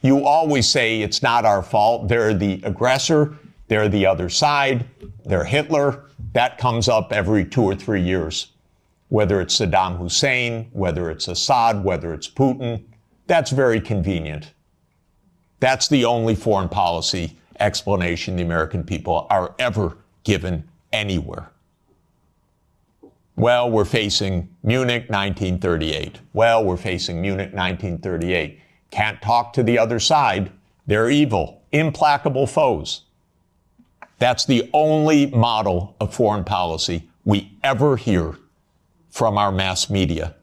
You always say it's not our fault. They're the aggressor. They're the other side. They're Hitler. That comes up every 2 or 3 years. Whether it's Saddam Hussein, whether it's Assad, whether it's Putin, that's very convenient. That's the only foreign policy explanation the American people are ever given anywhere. Well, we're facing Munich 1938. Well, we're facing Munich 1938. Can't talk to the other side. They're evil, implacable foes. That's the only model of foreign policy we ever hear from our mass media.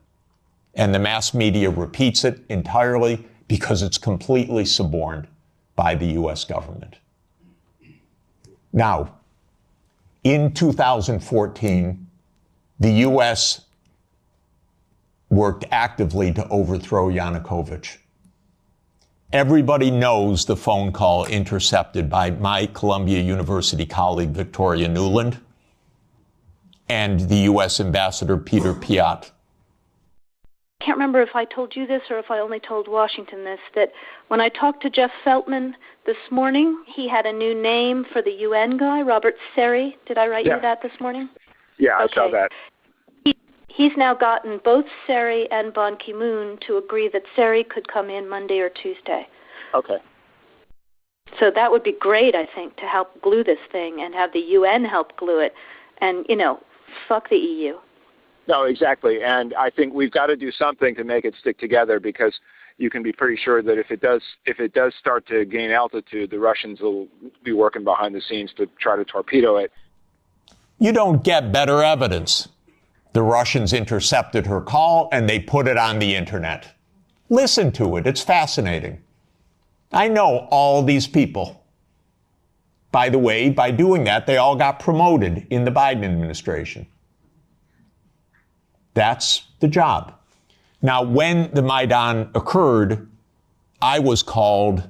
And the mass media repeats it entirely because it's completely suborned by the U.S. government. Now, in 2014, the U.S. worked actively to overthrow Yanukovych. Everybody knows the phone call intercepted by my Columbia University colleague, Victoria Nuland, and the U.S. Ambassador Peter Piot. I can't remember if I told you this or if I only told Washington this, that when I talked to Jeff Feltman this morning, he had a new name for the UN guy, Robert Seri. Did I write you that this morning? Yeah, okay. I saw that. He's now gotten both Seri and Ban Ki-moon to agree that Seri could come in Monday or Tuesday. Okay. So that would be great, I think, to help glue this thing and have the UN help glue it. And, fuck the EU. No, exactly. And I think we've got to do something to make it stick together, because you can be pretty sure that if it does start to gain altitude, the Russians will be working behind the scenes to try to torpedo it. You don't get better evidence. The Russians intercepted her call and they put it on the internet. Listen to it. It's fascinating. I know all these people. By the way, by doing that, they all got promoted in the Biden administration. That's the job. Now, when the Maidan occurred, I was called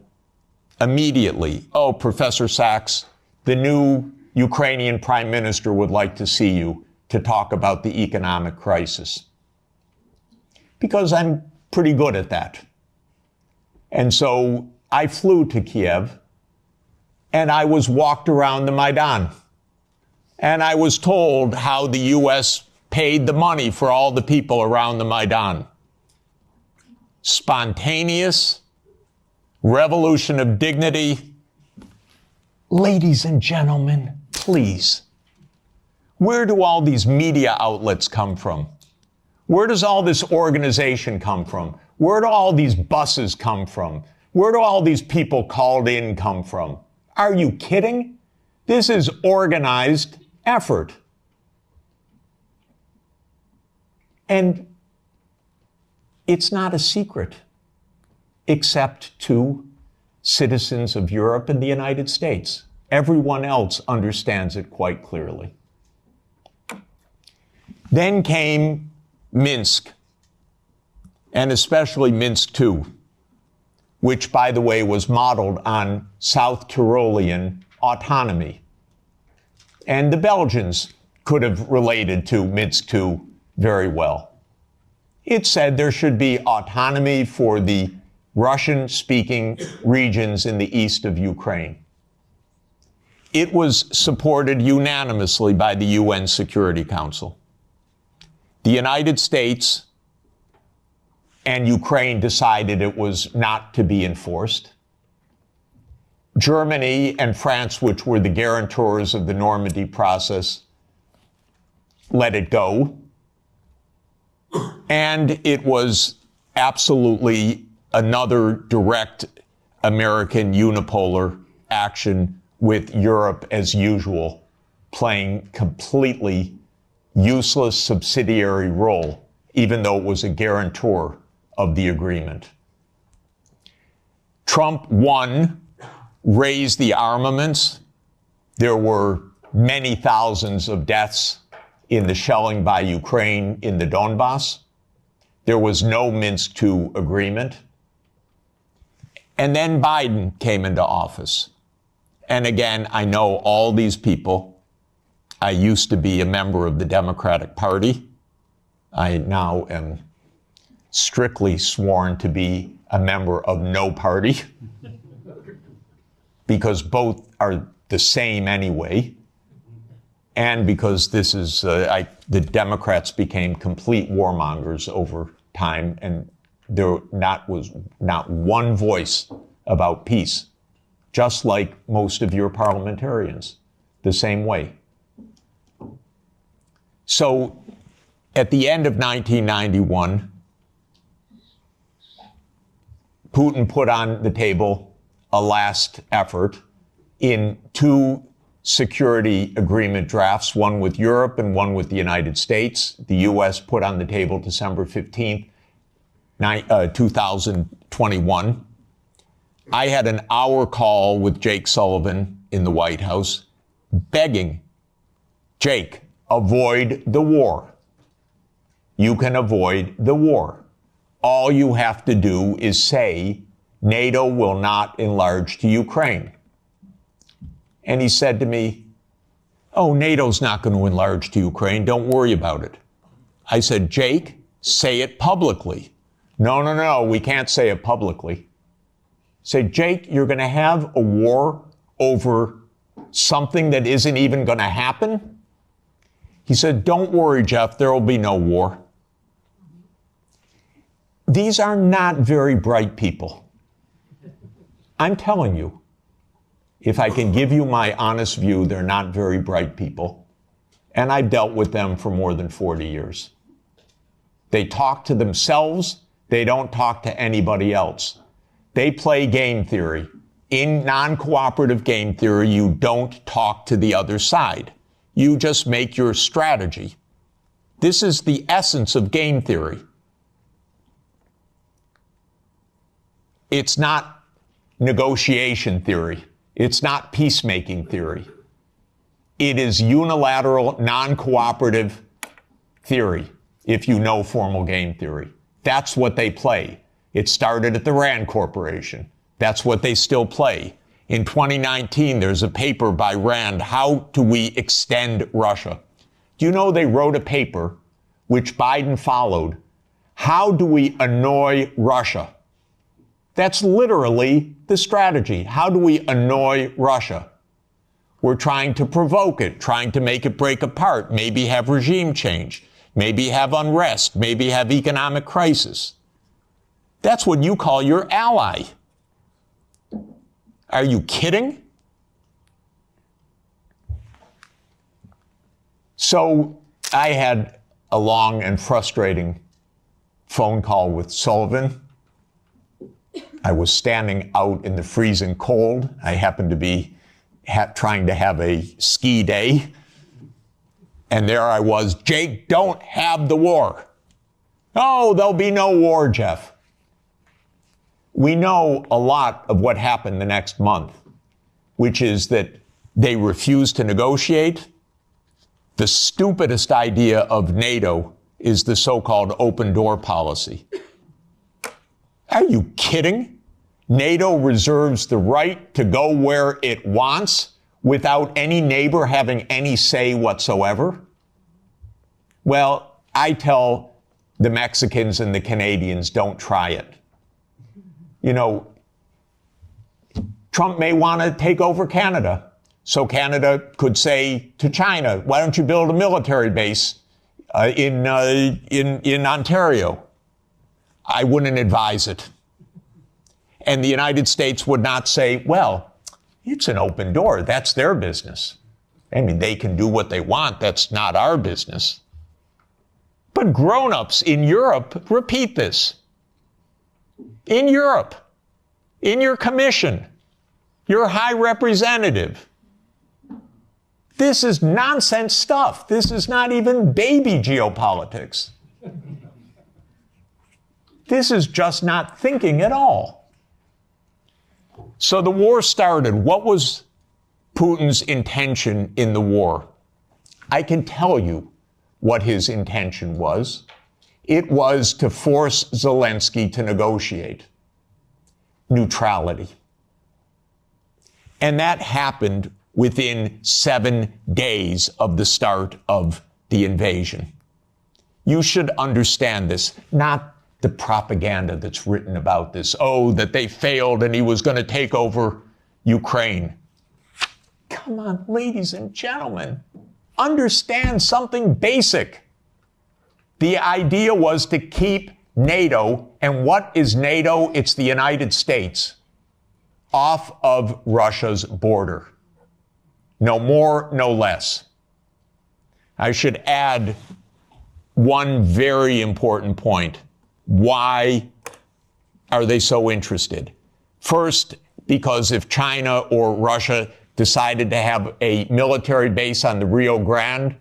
immediately. Oh, Professor Sachs, the new Ukrainian prime minister would like to see you to talk about the economic crisis. Because I'm pretty good at that. And so I flew to Kiev and I was walked around the Maidan. And I was told how the U.S. paid the money for all the people around the Maidan. Spontaneous, revolution of dignity. Ladies and gentlemen, please, where do all these media outlets come from? Where does all this organization come from? Where do all these buses come from? Where do all these people called in come from? Are you kidding? This is organized effort. And it's not a secret, except to citizens of Europe and the United States. Everyone else understands it quite clearly. Then came Minsk, and especially Minsk II, which, by the way, was modeled on South Tyrolean autonomy. And the Belgians could have related to Minsk II very well. It said there should be autonomy for the Russian-speaking regions in the east of Ukraine. It was supported unanimously by the UN Security Council. The United States and Ukraine decided it was not to be enforced. Germany and France, which were the guarantors of the Normandy process, let it go. And it was absolutely another direct American unipolar action, with Europe, as usual, playing completely useless subsidiary role, even though it was a guarantor of the agreement. Trump won, raised the armaments. There were many thousands of deaths in the shelling by Ukraine in the Donbass. There was no Minsk II agreement. And then Biden came into office. And again, I know all these people. I used to be a member of the Democratic Party. I now am strictly sworn to be a member of no party, because both are the same anyway, and because this is, the Democrats became complete warmongers over time, and there was not one voice about peace, just like most of your parliamentarians, the same way. So at the end of 1991, Putin put on the table a last effort in two security agreement drafts, one with Europe and one with the United States. The U.S. put on the table December 15th, 2021. I had an hour call with Jake Sullivan in the White House begging, Jake, avoid the war. You can avoid the war. All you have to do is say, NATO will not enlarge to Ukraine. And he said to me, oh, NATO's not going to enlarge to Ukraine. Don't worry about it. I said, Jake, say it publicly. No, we can't say it publicly. Say, Jake, you're going to have a war over something that isn't even going to happen? He said, don't worry, Jeff, there will be no war. These are not very bright people. I'm telling you, if I can give you my honest view, they're not very bright people. And I've dealt with them for more than 40 years. They talk to themselves. They don't talk to anybody else. They play game theory. In non-cooperative game theory, you don't talk to the other side. You just make your strategy. This is the essence of game theory. It's not negotiation theory. It's not peacemaking theory. It is unilateral, non-cooperative theory, if you know formal game theory. That's what they play. It started at the Rand Corporation. That's what they still play. In 2019, there's a paper by Rand, How Do We Extend Russia? Do you know they wrote a paper, which Biden followed, How Do We Annoy Russia? That's literally the strategy. How do we annoy Russia? We're trying to provoke it, trying to make it break apart, maybe have regime change, maybe have unrest, maybe have economic crisis. That's what you call your ally. Are you kidding? So I had a long and frustrating phone call with Sullivan. I was standing out in the freezing cold. I happened to be trying to have a ski day. And there I was, Jake, don't have the war. Oh, there'll be no war, Jeff. We know a lot of what happened the next month, which is that they refused to negotiate. The stupidest idea of NATO is the so-called open door policy. Are you kidding? NATO reserves the right to go where it wants without any neighbor having any say whatsoever? Well, I tell the Mexicans and the Canadians, don't try it. You know, Trump may want to take over Canada. So Canada could say to China, why don't you build a military base in Ontario? I wouldn't advise it. And the United States would not say, well, it's an open door. That's their business. I mean, they can do what they want. That's not our business. But grown-ups in Europe repeat this. In Europe, in your commission, your high representative. This is nonsense stuff. This is not even baby geopolitics. This is just not thinking at all. So the war started. What was Putin's intention in the war? I can tell you what his intention was. It was to force Zelensky to negotiate neutrality. And that happened within 7 days of the start of the invasion. You should understand this. Not the propaganda that's written about this. Oh, that they failed and he was going to take over Ukraine. Come on, ladies and gentlemen, understand something basic. The idea was to keep NATO, and what is NATO? It's the United States, off of Russia's border. No more, no less. I should add one very important point. Why are they so interested? First, because if China or Russia decided to have a military base on the Rio Grande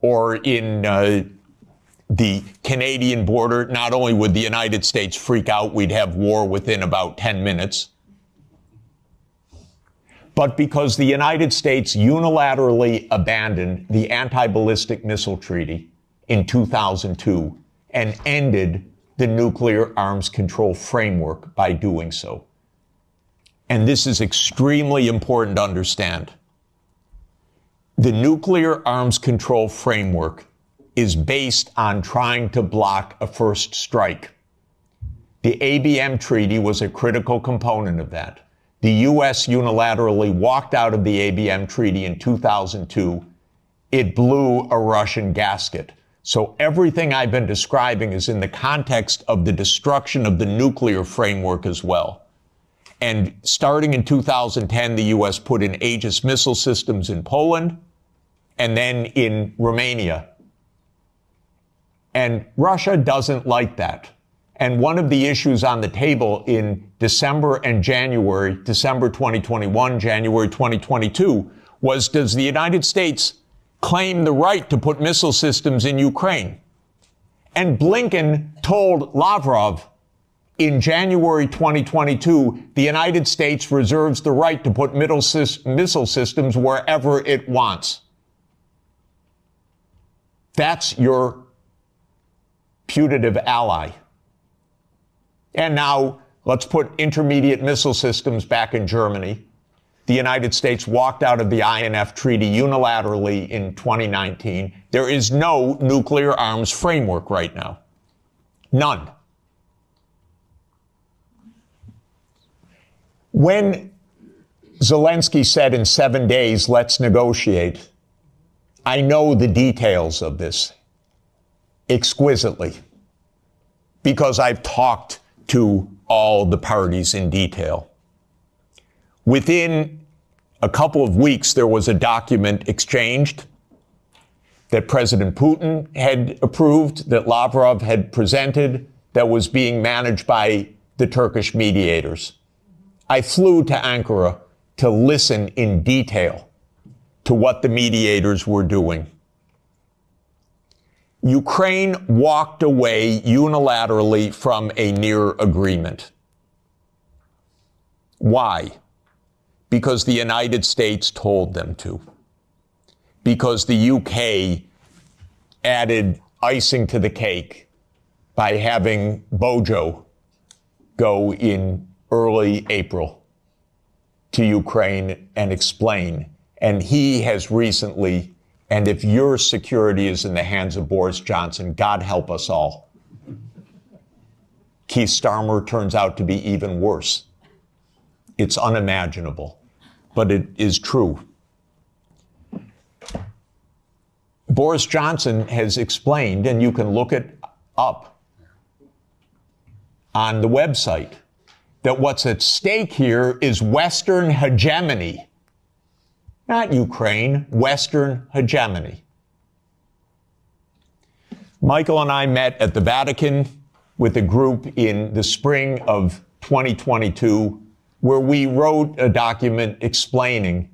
or in the Canadian border, not only would the United States freak out, we'd have war within about 10 minutes, but because the United States unilaterally abandoned the Anti-Ballistic Missile Treaty in 2002 and ended the nuclear arms control framework by doing so. And this is extremely important to understand. The nuclear arms control framework is based on trying to block a first strike. The ABM treaty was a critical component of that. The U.S. unilaterally walked out of the ABM treaty in 2002. It blew a Russian gasket. So everything I've been describing is in the context of the destruction of the nuclear framework as well. And starting in 2010, the U.S. put in Aegis missile systems in Poland and then in Romania. And Russia doesn't like that. And one of the issues on the table in December and January, December 2021, January 2022, was, does the United States claim the right to put missile systems in Ukraine? And Blinken told Lavrov in January 2022, the United States reserves the right to put missile systems wherever it wants. That's your putative ally. And now let's put intermediate missile systems back in Germany. The United States walked out of the INF treaty unilaterally in 2019. There is no nuclear arms framework right now. None. When Zelensky said in 7 days, let's negotiate, I know the details of this exquisitely because I've talked to all the parties in detail. Within a couple of weeks, there was a document exchanged that President Putin had approved, that Lavrov had presented, that was being managed by the Turkish mediators. I flew to Ankara to listen in detail to what the mediators were doing. Ukraine walked away unilaterally from a near agreement. Why? Because the United States told them to. Because the UK added icing to the cake by having Bojo go in early April to Ukraine and explain. And he has recently, and if your security is in the hands of Boris Johnson, God help us all. Keith Starmer turns out to be even worse. It's unimaginable, but it is true. Boris Johnson has explained, and you can look it up on the website, that what's at stake here is Western hegemony. Not Ukraine, Western hegemony. Michael and I met at the Vatican with a group in the spring of 2022, where we wrote a document explaining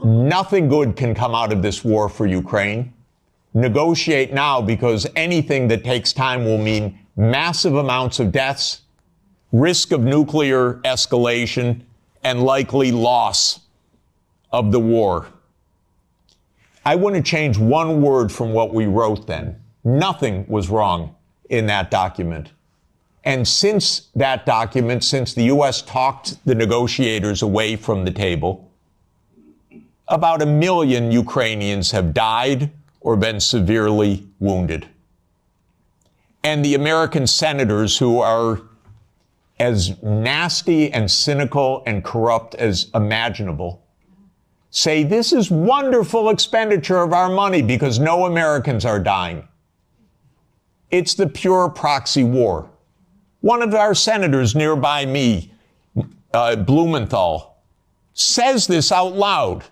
nothing good can come out of this war for Ukraine. Negotiate now, because anything that takes time will mean massive amounts of deaths, risk of nuclear escalation, and likely loss of the war. I want to change one word from what we wrote then. Nothing was wrong in that document. And since that document, since the U.S. talked the negotiators away from the table, about 1 million Ukrainians have died or been severely wounded. and the American senators who are as nasty and cynical and corrupt as imaginable say this is wonderful expenditure of our money because no Americans are dying. It's the pure proxy war. One of our senators nearby me, Blumenthal, says this out loud.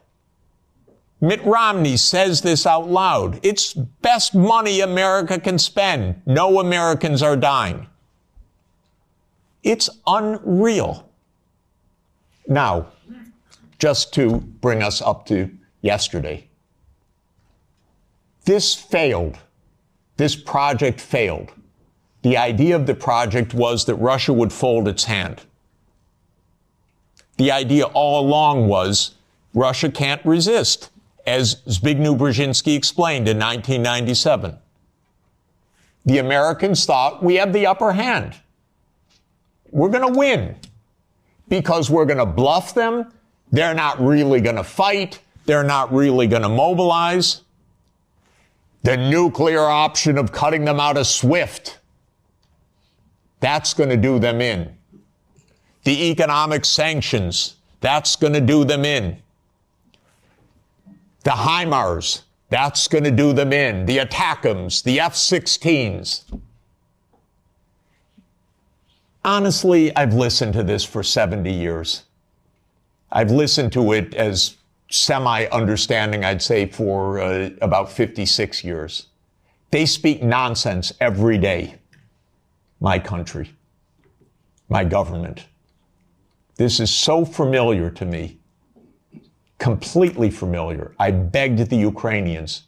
Mitt Romney says this out loud. It's best money America can spend. No Americans are dying. It's unreal. Now, just to bring us up to yesterday, this failed. This project failed. The idea of the project was that Russia would fold its hand. The idea all along was Russia can't resist, as Zbigniew Brzezinski explained in 1997. The Americans thought we have the upper hand. We're going to win because we're going to bluff them. They're not really going to fight. They're not really going to mobilize. The nuclear option of cutting them out of SWIFT, that's going to do them in. The economic sanctions, that's going to do them in. The HIMARS, that's going to do them in. The ATACMS, the F-16s. Honestly, I've listened to this for 70 years. I've listened to it as semi-understanding, I'd say, for about 56 years. They speak nonsense every day. My country, my government. This is so familiar to me, completely familiar. I begged the Ukrainians,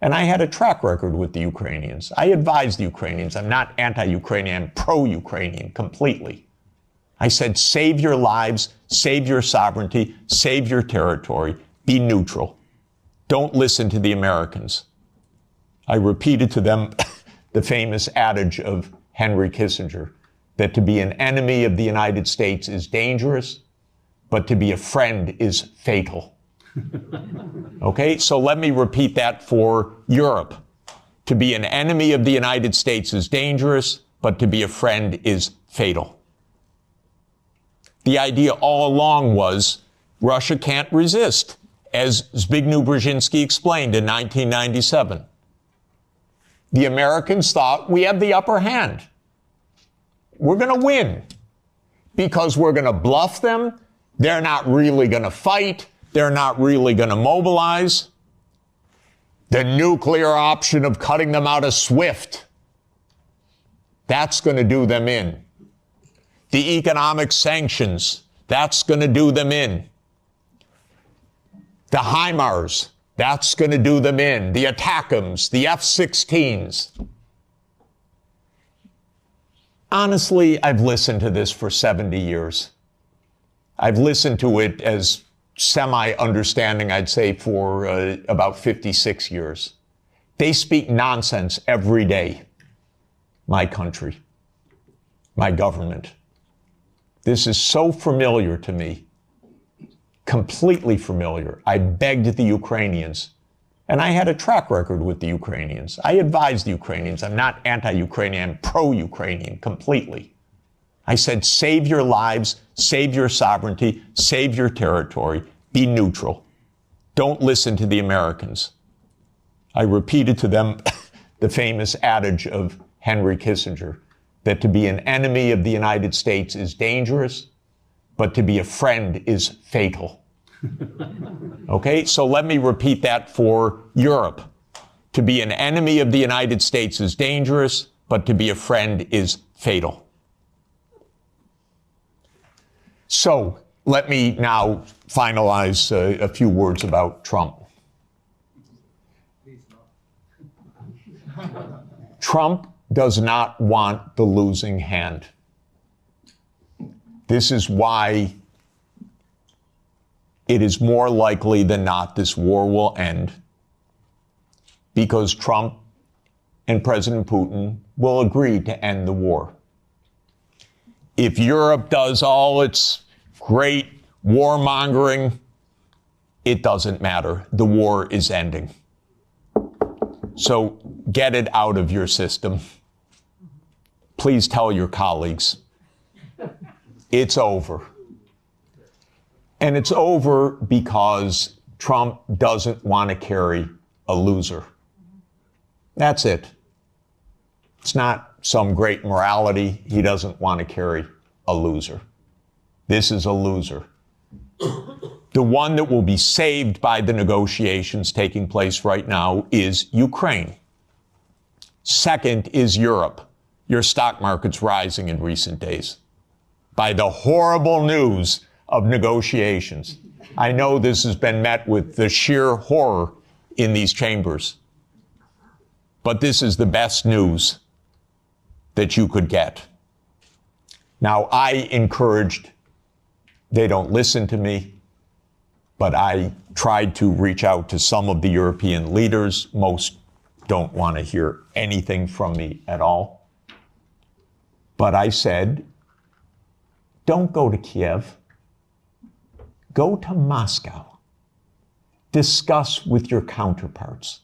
and I had a track record with the Ukrainians. I advised the Ukrainians. I'm not anti-Ukrainian, I'm pro-Ukrainian completely. I said, save your lives, save your sovereignty, save your territory, be neutral. Don't listen to the Americans. I repeated to them the famous adage of Henry Kissinger, that to be an enemy of the United States is dangerous, but to be a friend is fatal. Okay, so let me repeat that for Europe. To be an enemy of the United States is dangerous, but to be a friend is fatal. The idea all along was Russia can't resist, as Zbigniew Brzezinski explained in 1997. The Americans thought we have the upper hand. We're going to win because we're going to bluff them. They're not really going to fight. They're not really going to mobilize. The nuclear option of cutting them out of SWIFT, that's going to do them in. The economic sanctions, that's going to do them in. The HIMARS, that's going to do them in. The ATACMS, the F-16s. Honestly, I've listened to this for 70 years. I've listened to it as semi-understanding, I'd say, for about 56 years. They speak nonsense every day. My country, my government. This is so familiar to me, completely familiar. I begged the Ukrainians, and I had a track record with the Ukrainians. I advised the Ukrainians. I'm not anti-Ukrainian, I'm pro-Ukrainian completely. I said, save your lives, save your sovereignty, save your territory, be neutral. Don't listen to the Americans. I repeated to them the famous adage of Henry Kissinger, that to be an enemy of the United States is dangerous, but to be a friend is fatal. Okay, so let me repeat that for Europe. To be an enemy of the United States is dangerous, but to be a friend is fatal. So let me now finalize a few words about Trump. Trump does not want the losing hand. This is why it is more likely than not this war will end, because Trump and President Putin will agree to end the war. If Europe does all its great warmongering, it doesn't matter. The war is ending. So get it out of your system. please tell your colleagues it's over. And it's over because Trump doesn't want to carry a loser. That's it. It's not some great morality. He doesn't want to carry a loser. This is a loser. The one that will be saved by the negotiations taking place right now is Ukraine. Second is Europe. Your stock market's rising in recent days by the horrible news of negotiations. I know this has been met with the sheer horror in these chambers, but this is the best news that you could get. Now, I encouraged, they don't listen to me, but I tried to reach out to some of the European leaders. Most don't want to hear anything from me at all. But I said, don't go to Kiev. Go to Moscow. Discuss with your counterparts.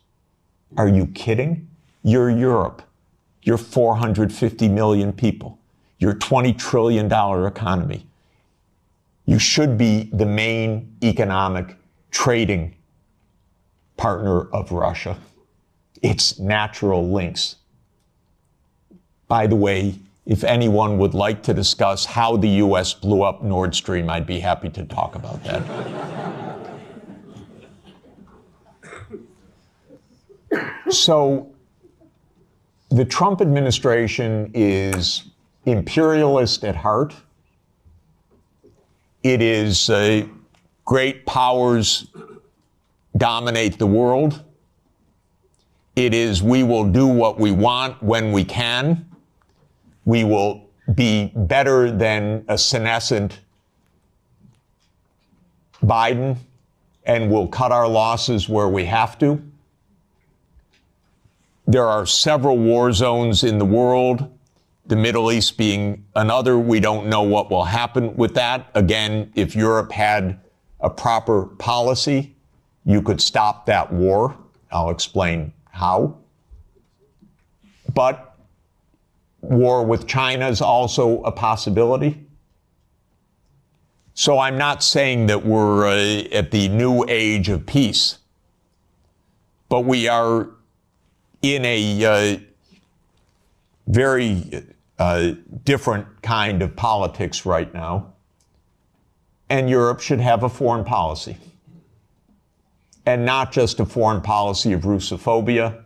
Are you kidding? You're Europe. You're 450 million people. You're a $20 trillion economy. You should be the main economic trading partner of Russia. It's natural links. By the way, if anyone would like to discuss how the U.S. blew up Nord Stream, I'd be happy to talk about that. So, the Trump administration is imperialist at heart. It is great powers dominate the world. It is we will do what we want when we can. We will be better than a senescent Biden, and we'll cut our losses where we have to. There are several war zones in the world, the Middle East being another. We don't know what will happen with that. Again, if Europe had a proper policy, you could stop that war. I'll explain how. But war with China is also a possibility. So I'm not saying that we're at the new age of peace, but we are in a very different kind of politics right now. And Europe should have a foreign policy. And not just a foreign policy of Russophobia,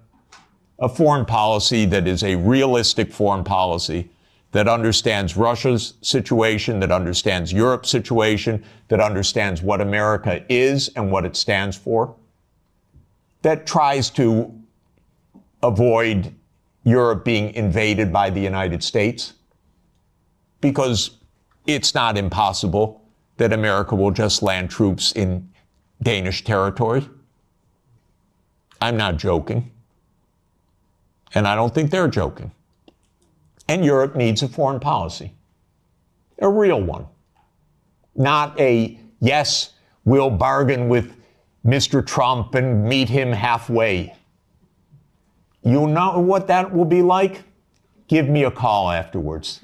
a foreign policy that is a realistic foreign policy that understands Russia's situation, that understands Europe's situation, that understands what America is and what it stands for, that tries to avoid Europe being invaded by the United States, because it's not impossible that America will just land troops in Danish territory. I'm not joking. And I don't think they're joking. And Europe needs a foreign policy, a real one. Not a, yes, we'll bargain with Mr. Trump and meet him halfway. You know what that will be like? Give me a call afterwards.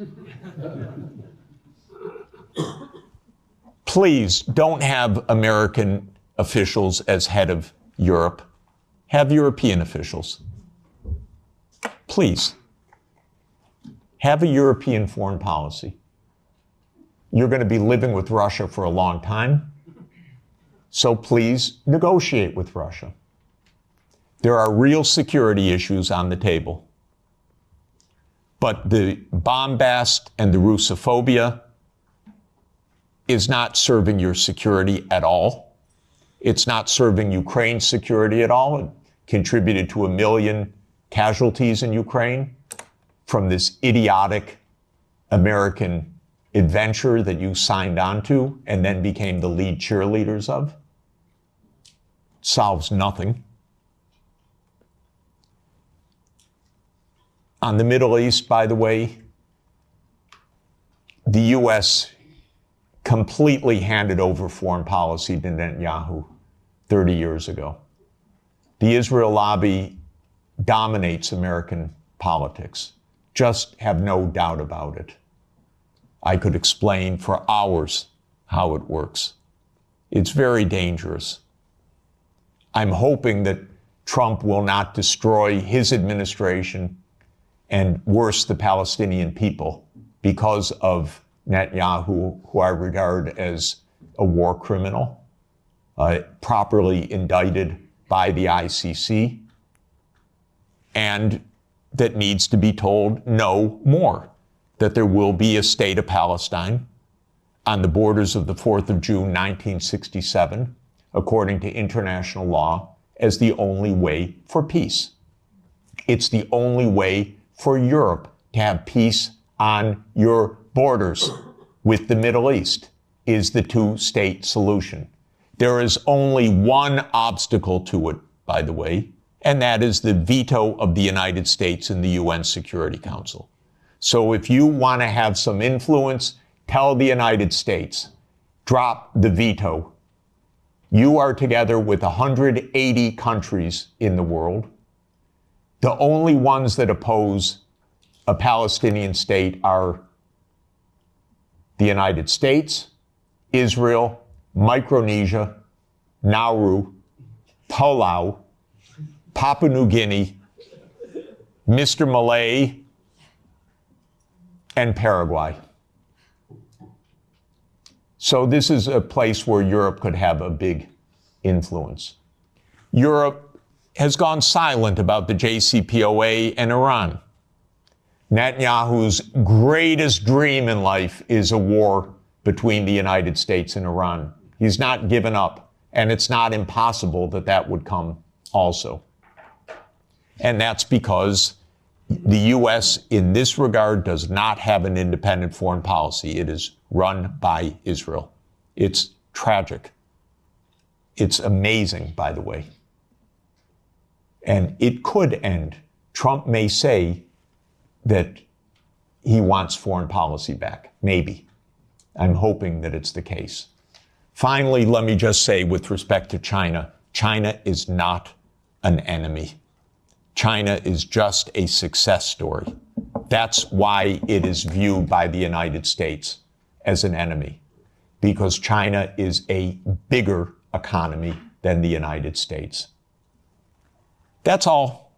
Please don't have American officials as head of Europe. Have European officials. Please. Have a European foreign policy. You're going to be living with Russia for a long time. So please negotiate with Russia. There are real security issues on the table. But the bombast and the Russophobia is not serving your security at all. It's not serving Ukraine's security at all. It contributed to 1 million casualties in Ukraine from this idiotic American adventure that you signed on to and then became the lead cheerleaders of. Solves nothing. On the Middle East, by the way, the U.S. completely handed over foreign policy to Netanyahu 30 years ago. The Israel lobby dominates American politics. Just have no doubt about it. I could explain for hours how it works. It's very dangerous. I'm hoping that Trump will not destroy his administration and worse, the Palestinian people, because of Netanyahu, who I regard as a war criminal, properly indicted by the ICC, and that needs to be told no more, that there will be a state of Palestine on the borders of the 4th of June, 1967, according to international law, as the only way for peace. It's the only way for Europe to have peace on your borders with the Middle East, is the two-state solution. There is only one obstacle to it, by the way, and that is the veto of the United States in the UN Security Council. So if you want to have some influence, tell the United States, drop the veto. You are together with 180 countries in the world. The only ones that oppose a Palestinian state are the United States, Israel, Micronesia, Nauru, Palau, Papua New Guinea, Mr. Malay, and Paraguay. So this is a place where Europe could have a big influence. Europe has gone silent about the JCPOA and Iran. Netanyahu's greatest dream in life is a war between the United States and Iran. He's not given up, and it's not impossible that that would come also. And that's because the U.S. in this regard does not have an independent foreign policy. It is run by Israel. It's tragic. It's amazing, by the way. And it could end. Trump may say that he wants foreign policy back. Maybe. I'm hoping that it's the case. Finally, let me just say with respect to China, China is not an enemy. China is just a success story. That's why it is viewed by the United States as an enemy, because China is a bigger economy than the United States. That's all.